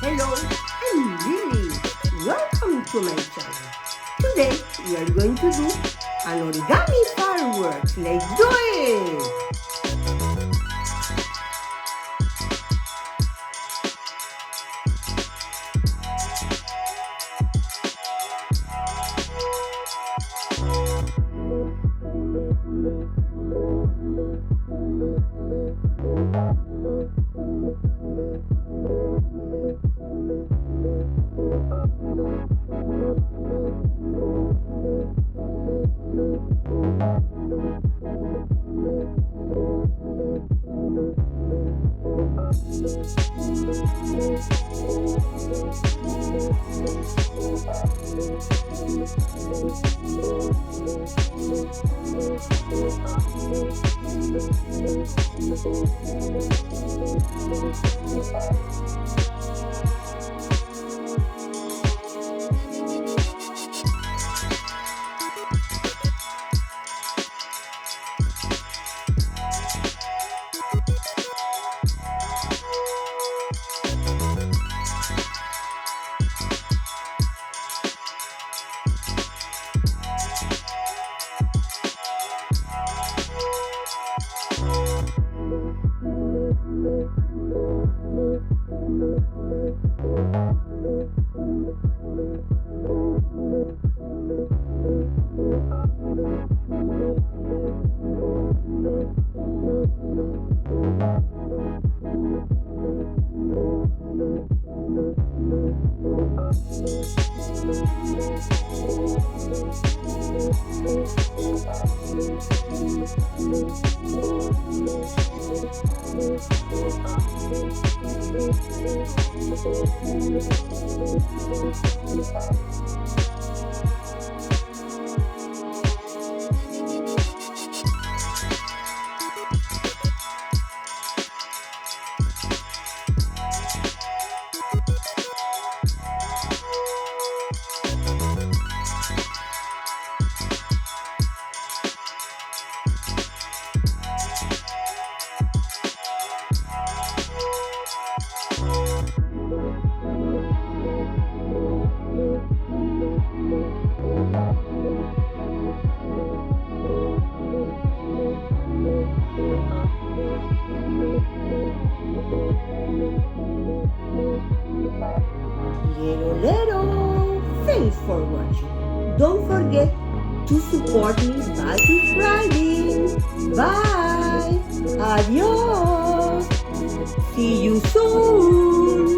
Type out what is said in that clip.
Hello, I'm Lily. Welcome to my channel. Today we are going to do an origami fireworks. Let's do it! Little. Thanks for watching. Don't forget to support me by subscribing. Bye. Adios. See you soon.